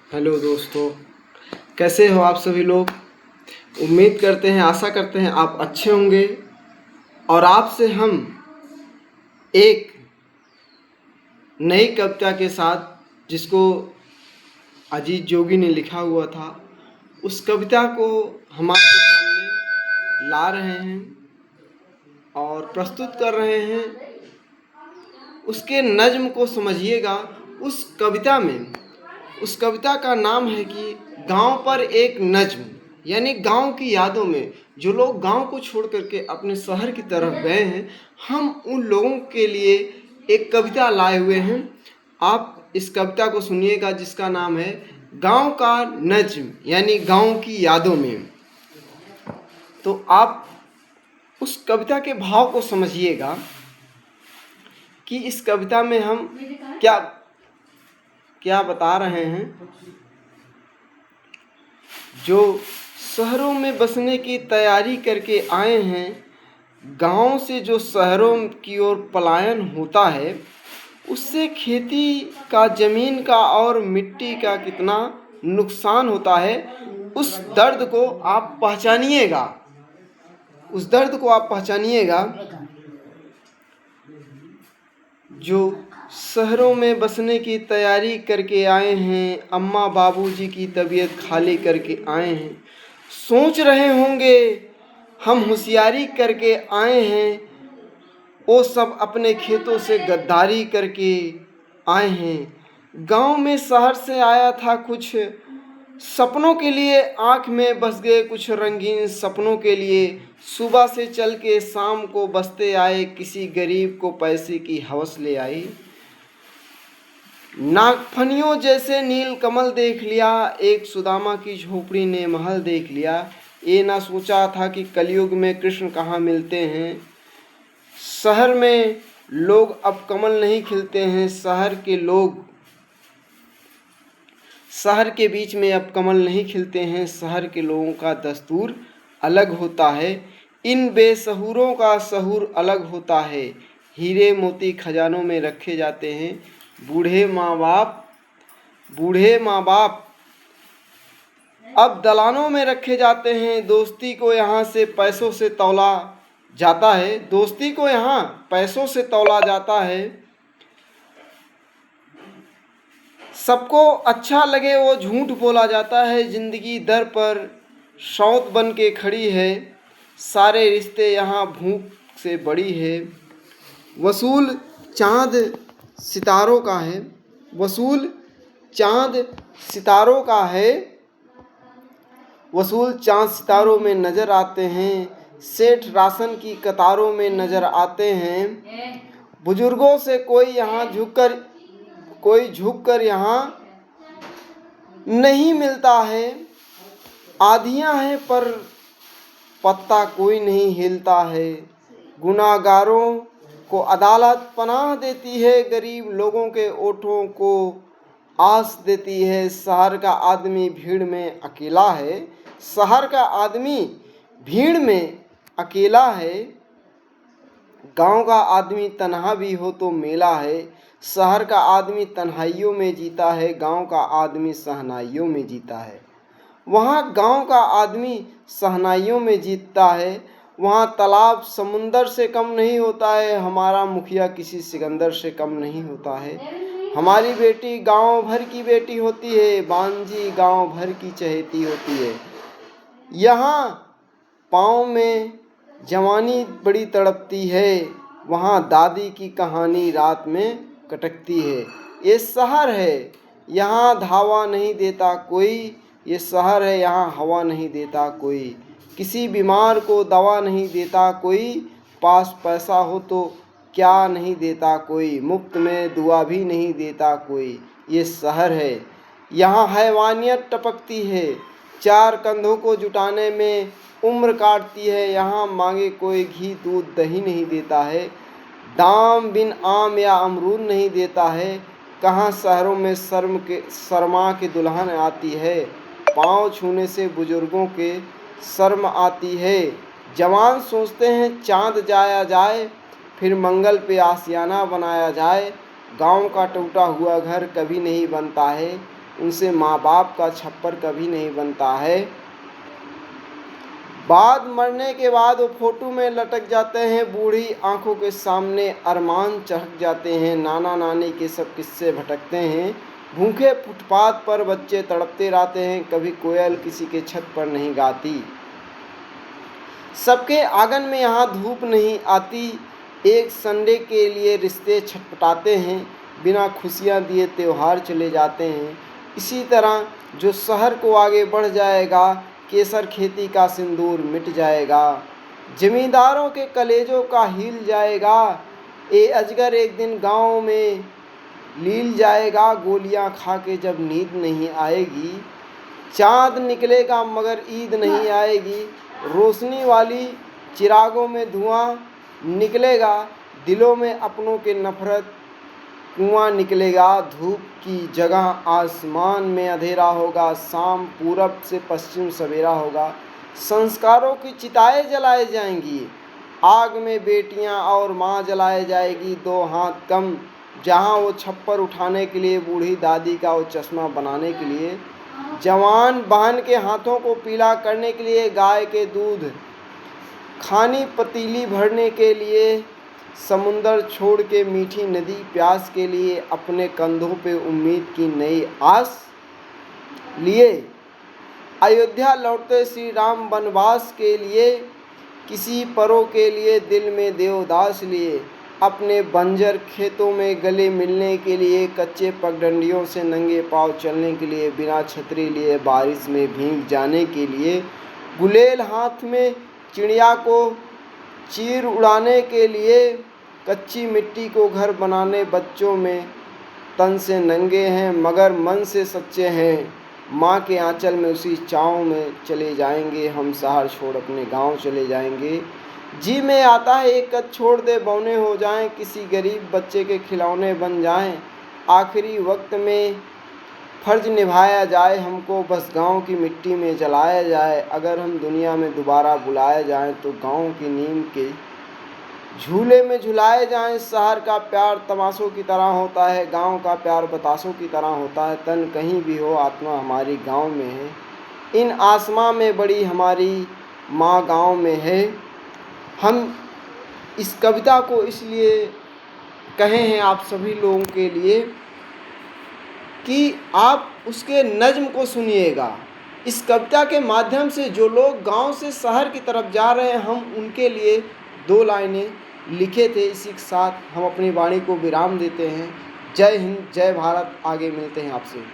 Hello दोस्तों, कैसे हो आप सभी लोग। उम्मीद करते हैं, आशा करते हैं आप अच्छे होंगे। और आपसे हम एक नई कविता के साथ, जिसको अजीत जोगी ने लिखा हुआ था, उस कविता को हम आपके सामने ला रहे हैं और प्रस्तुत कर रहे हैं। उसके नज्म को समझिएगा। उस कविता का नाम है कि गांव पर एक नज्म, यानी गांव की यादों में जो लोग गांव को छोड़ करके अपने शहर की तरफ गए हैं, हम उन लोगों के लिए एक कविता लाए हुए हैं। आप इस कविता को सुनिएगा, जिसका नाम है गांव का नज्म, यानी गांव की यादों में। तो आप उस कविता के भाव को समझिएगा कि इस कविता में हम क्या क्या बता रहे हैं। जो शहरों में बसने की तैयारी करके आए हैं, गांव से जो शहरों की ओर पलायन होता है, उससे खेती का, ज़मीन का और मिट्टी का कितना नुकसान होता है, उस दर्द को आप पहचानिएगा। जो शहरों में बसने की तैयारी करके आए हैं, अम्मा बाबूजी की तबीयत खाली करके आए हैं, सोच रहे होंगे हम होशियारी करके आए हैं, वो सब अपने खेतों से गद्दारी करके आए हैं। गांव में शहर से आया था कुछ सपनों के लिए, आँख में बस गए कुछ रंगीन सपनों के लिए। सुबह से चल के शाम को बसते आए, किसी गरीब को पैसे की हवस ले आई। नागफनियों जैसे नील कमल देख लिया, एक सुदामा की झोपड़ी ने महल देख लिया। ये ना सोचा था कि कलयुग में कृष्ण कहाँ मिलते हैं। शहर में लोग अब कमल नहीं खिलते हैं, शहर के बीच में अब कमल नहीं खिलते हैं। शहर के लोगों का दस्तूर अलग होता है, इन बेसहुरों का सहूर अलग होता है। हीरे मोती खजानों में रखे जाते हैं, बूढ़े माँ बाप अब दलानों में रखे जाते हैं। दोस्ती को यहाँ पैसों से तौला जाता है। सबको अच्छा लगे वो झूठ बोला जाता है। जिंदगी दर पर शौत बन के खड़ी है, सारे रिश्ते यहाँ भूख से बड़ी है। वसूल चाँद सितारों का है, वसूल चाँद सितारों में नज़र आते हैं। सेठ राशन की कतारों में नज़र आते हैं। बुजुर्गों से कोई झुककर यहाँ नहीं मिलता है। आधियाँ हैं पर पत्ता कोई नहीं हिलता है। गुनाहगारों को अदालत पनाह देती है, गरीब लोगों के ओठों को आस देती है। शहर का आदमी भीड़ में अकेला है। गांव का आदमी तन्हा भी हो तो मेला है। शहर का आदमी तन्हाइयों में जीता है, गांव का आदमी सहनाइयों में जीता है। वहाँ गांव का आदमी सहनाइयों में जीतता है। वहाँ तालाब समुंदर से कम नहीं होता है, हमारा मुखिया किसी सिकंदर से कम नहीं होता है। हमारी बेटी गांव भर की बेटी होती है, बांजी गांव भर की चहेती होती है। यहाँ पाँव में जवानी बड़ी तड़पती है, वहाँ दादी की कहानी रात में कटकती है। ये शहर है, यहाँ धावा नहीं देता कोई। ये शहर है, यहाँ हवा नहीं देता कोई। किसी बीमार को दवा नहीं देता कोई, पास पैसा हो तो क्या नहीं देता कोई। मुफ्त में दुआ भी नहीं देता कोई। ये शहर है, यहाँ हैवानियत टपकती है, चार कंधों को जुटाने में उम्र काटती है। यहाँ मांगे कोई घी दूध दही नहीं देता है, दाम बिन आम या अमरूद नहीं देता है। कहाँ शहरों में शर्मा के दुल्हन आती है, पाँव छूने से बुजुर्गों के शर्म आती है। जवान सोचते हैं चाँद जाया जाए, फिर मंगल पे आशियाना बनाया जाए। गांव का टूटा हुआ घर कभी नहीं बनता है, उनसे माँ बाप का छप्पर कभी नहीं बनता है। बाद मरने के बाद वो फोटो में लटक जाते हैं, बूढ़ी आंखों के सामने अरमान चढ़क जाते हैं, नाना नानी के सब किस्से भटकते हैं, भूखे फुटपाथ पर बच्चे तड़पते रहते हैं, कभी कोयल किसी के छत पर नहीं गाती, सबके आंगन में यहाँ धूप नहीं आती, एक संडे के लिए रिश्ते छटपटाते हैं, बिना खुशियाँ दिए त्योहार चले जाते हैं। इसी तरह जो शहर को आगे बढ़ जाएगा, केसर खेती का सिंदूर मिट जाएगा, जमींदारों के कलेजों का हिल जाएगा, ये अजगर एक दिन गांव में लील जाएगा, गोलियां खा के जब नींद नहीं आएगी, चाँद निकलेगा मगर ईद नहीं आएगी, रोशनी वाली चिरागों में धुआं निकलेगा, दिलों में अपनों के नफरत कुआं निकलेगा, धूप की जगह आसमान में अंधेरा होगा, शाम पूरब से पश्चिम सवेरा होगा, संस्कारों की चिताएं जलाए जाएंगी, आग में बेटियां और माँ जलाए जाएगी, दो हाथ कम जहां वो छप्पर उठाने के लिए, बूढ़ी दादी का वो चश्मा बनाने के लिए, जवान बहन के हाथों को पीला करने के लिए, गाय के दूध खानी पतीली भरने के लिए, समुंदर छोड़ के मीठी नदी प्यास के लिए, अपने कंधों पे उम्मीद की नई आस लिए, अयोध्या लौटते श्री राम वनवास के लिए, किसी परों के लिए दिल में देवदास लिए, अपने बंजर खेतों में गले मिलने के लिए, कच्चे पगडंडियों से नंगे पांव चलने के लिए, बिना छतरी लिए बारिश में भीग जाने के लिए, गुलेल हाथ में चिड़िया को चीर उड़ाने के लिए, कच्ची मिट्टी को घर बनाने बच्चों में तन से नंगे हैं मगर मन से सच्चे हैं, माँ के आंचल में उसी चाँव में चले जाएंगे, हम शहर छोड़ अपने गांव चले जाएंगे, जी में आता है एक कद छोड़ दे बौने हो जाएं, किसी गरीब बच्चे के खिलौने बन जाएं, आखिरी वक्त में फ़र्ज निभाया जाए हमको, बस गांव की मिट्टी में जलाया जाए, अगर हम दुनिया में दोबारा बुलाए जाएं तो गांव की नीम के झूले में झुलाए जाएं, शहर का प्यार तमाशों की तरह होता है, गांव का प्यार बतासों की तरह होता है, तन कहीं भी हो आत्मा हमारी गांव में है, इन आसमां में बड़ी हमारी माँ गांव में है। हम इस कविता को इसलिए कहे हैं आप सभी लोगों के लिए कि आप उसके नज्म को सुनिएगा। इस कविता के माध्यम से जो लोग गांव से शहर की तरफ जा रहे हैं, हम उनके लिए 2 लाइनें लिखे थे। इसी के साथ हम अपनी वाणी को विराम देते हैं। जय हिंद, जय भारत। आगे मिलते हैं आपसे।